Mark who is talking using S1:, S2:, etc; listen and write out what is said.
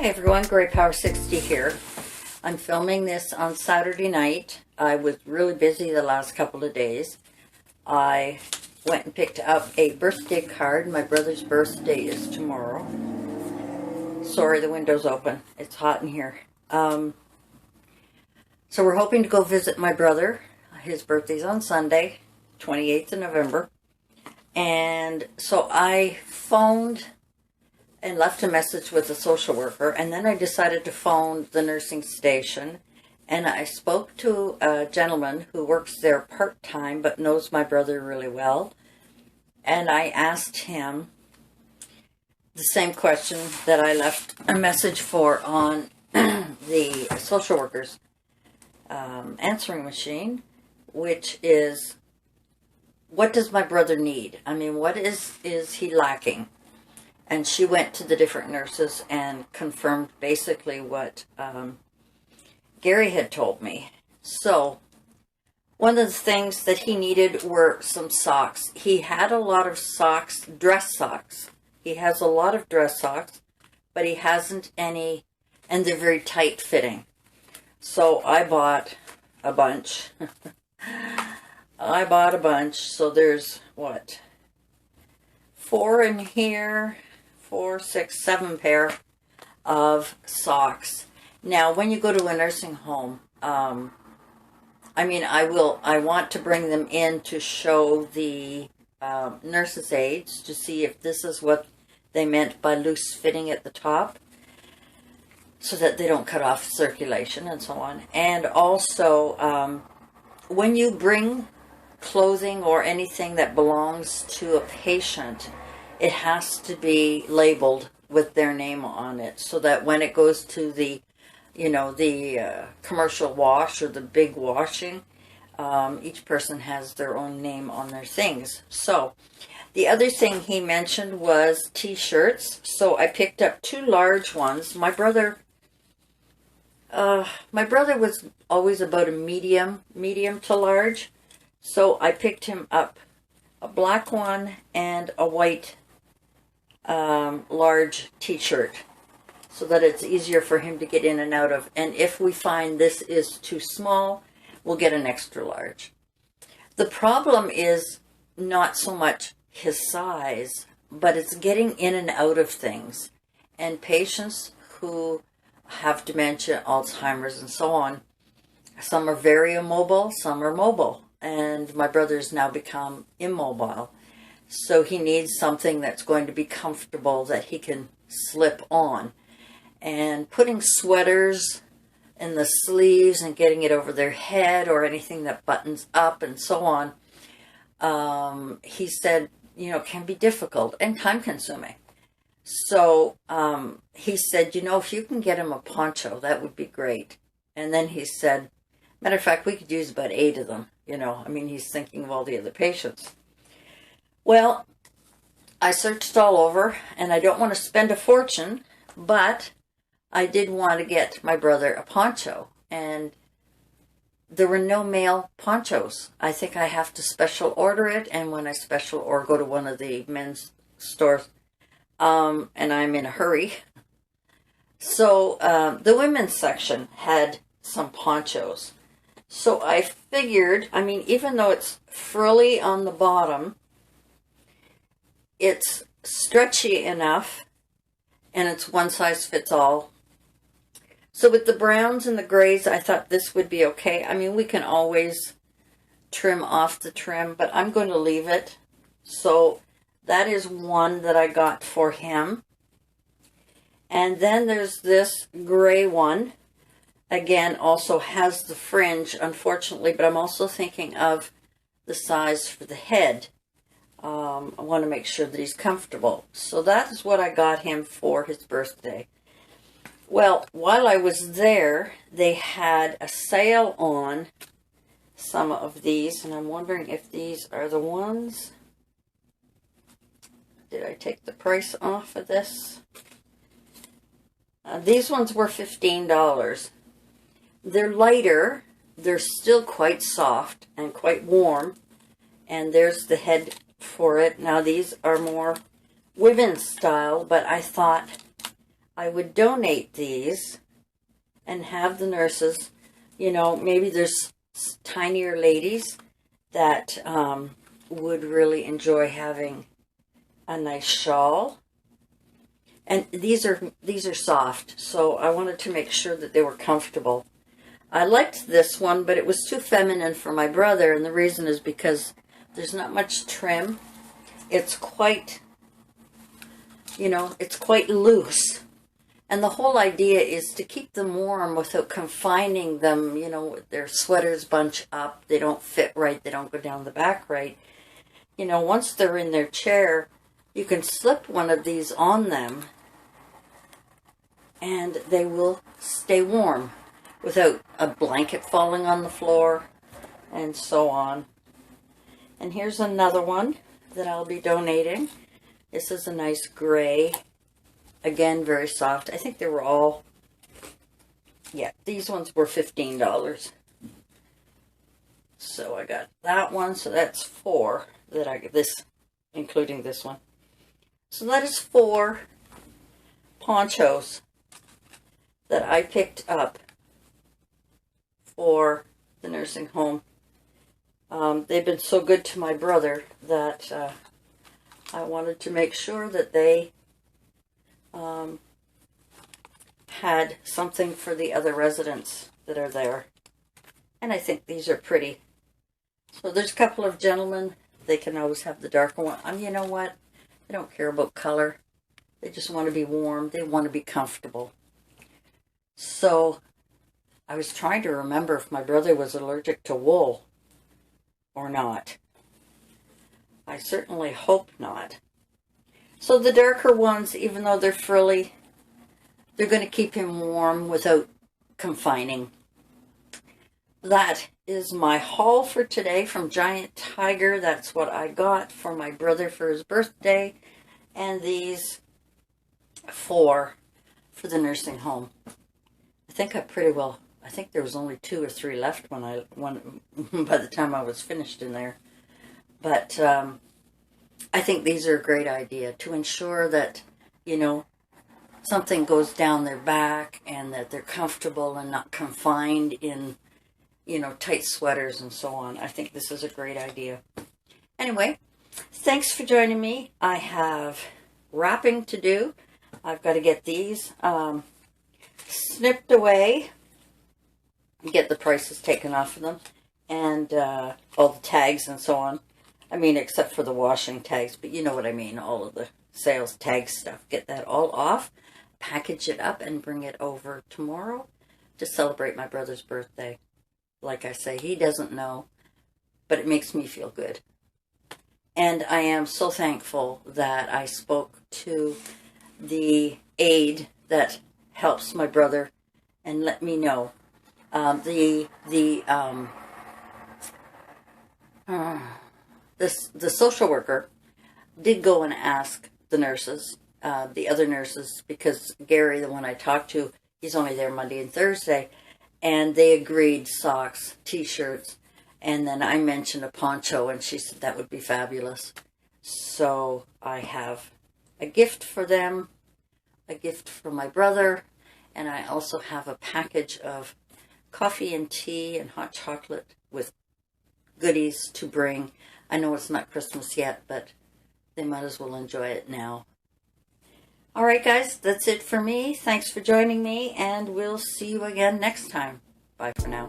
S1: Hi everyone, Grey Power 60 here. I'm filming this on Saturday night. I was really busy the last couple of days. I went and picked up a birthday card. My brother's birthday is tomorrow. Sorry, the window's open. It's hot in here. So we're hoping to go visit my brother. His birthday's on Sunday, 28th of November. And so I phoned and left a message with a social worker, and then I decided to phone the nursing station, and I spoke to a gentleman who works there part-time but knows my brother really well, and I asked him the same question that I left a message for on the social worker's answering machine, which is, what does my brother need? I mean, what is he lacking? And she went to the different nurses and confirmed basically what Gary had told me. So one of the things that he needed were some socks. He had a lot of socks, dress socks. He has a lot of dress socks, but he hasn't any, and they're very tight fitting. So I bought a bunch. I bought a bunch. So there's, what, 4 in here. 4, 6, 7 pair of socks. Now, when you go to a nursing home, I want to bring them in to show the nurses' aides to see if this is what they meant by loose fitting at the top, so that they don't cut off circulation and so on. And also, when you bring clothing or anything that belongs to a patient, it has to be labeled with their name on it, so that when it goes to the, commercial wash or the big washing, each person has their own name on their things. So the other thing he mentioned was t-shirts. So I picked up 2 large ones. My brother was always about a medium to large. So I picked him up a black one and a white large t-shirt, so that it's easier for him to get in and out of. And if we find this is too small, we'll get an extra large. The problem is not so much his size, but it's getting in and out of things. And patients who have dementia, Alzheimer's, and so on, some are very immobile, some are mobile. And my brother's now become immobile. So he needs something that's going to be comfortable that he can slip on. And putting sweaters in the sleeves and getting it over their head or anything that buttons up and so on, he said, can be difficult and time consuming. So he said, if you can get him a poncho, that would be great. And then he said, matter of fact, we could use about 8 of them. He's thinking of all the other patients. Well, I searched all over, and I don't want to spend a fortune, but I did want to get my brother a poncho, and there were no male ponchos. I think I have to special order it, and when I special or go to one of the men's stores, and I'm in a hurry. So the women's section had some ponchos. So I figured, even though it's frilly on the bottom, it's stretchy enough, and it's one size fits all. So with the browns and the grays, I thought this would be okay. We can always trim off the trim, but I'm going to leave it. So that is one that I got for him. And then there's this gray one. Again, also has the fringe, unfortunately, but I'm also thinking of the size for the head. I want to make sure that he's comfortable. So that is what I got him for his birthday. Well, while I was there, they had a sale on some of these, and I'm wondering if these are the ones. Did I take the price off of this? These ones were $15. They're lighter. They're still quite soft and quite warm. And there's the head for it. Now these are more women's style, but I thought I would donate these and have the nurses, you know, maybe there's tinier ladies that would really enjoy having a nice shawl. And these are soft, so I wanted to make sure that they were comfortable. I liked this one, but it was too feminine for my brother, and the reason is because there's not much trim. It's quite, you know, it's quite loose. And the whole idea is to keep them warm without confining them, you know, their sweaters bunch up, they don't fit right, they don't go down the back right. You know, once they're in their chair, you can slip one of these on them and they will stay warm without a blanket falling on the floor and so on. And here's another one that I'll be donating. This is a nice gray. Again, very soft. I think they were all, yeah, these ones were $15. So I got that one. So that's 4 that I get, this, including this one. So that is 4 ponchos that I picked up for the nursing home. They've been so good to my brother that I wanted to make sure that they had something for the other residents that are there. And I think these are pretty. So there's a couple of gentlemen. They can always have the darker one. You know what? They don't care about color. They just want to be warm. They want to be comfortable. So I was trying to remember if my brother was allergic to wool or not. I certainly hope not. So the darker ones, even though they're frilly, they're going to keep him warm without confining. That is my haul for today from Giant Tiger. That's what I got for my brother for his birthday. And these 4 for the nursing home. I think I think there was only 2 or 3 left when by the time I was finished in there. But I think these are a great idea to ensure that, you know, something goes down their back and that they're comfortable and not confined in, you know, tight sweaters and so on. I think this is a great idea. Anyway, thanks for joining me. I have wrapping to do. I've got to get these snipped away, get the prices taken off of them, and all the tags and so on. I mean, except for the washing tags, but you know what I mean, all of the sales tag stuff. Get that all off, package it up, and bring it over tomorrow to celebrate my brother's birthday. Like I say, he doesn't know, but it makes me feel good. And I am so thankful that I spoke to the aide that helps my brother and let me know. The social worker did go and ask the nurses, the other nurses, because Gary, the one I talked to, he's only there Monday and Thursday, and they agreed socks, t-shirts, and then I mentioned a poncho, and she said that would be fabulous. So I have a gift for them, a gift for my brother, and I also have a package of coffee and tea and hot chocolate with goodies to bring. I know it's not Christmas yet, but they might as well enjoy it now. All right, guys, that's it for me. Thanks for joining me, and we'll see you again next time. Bye for now.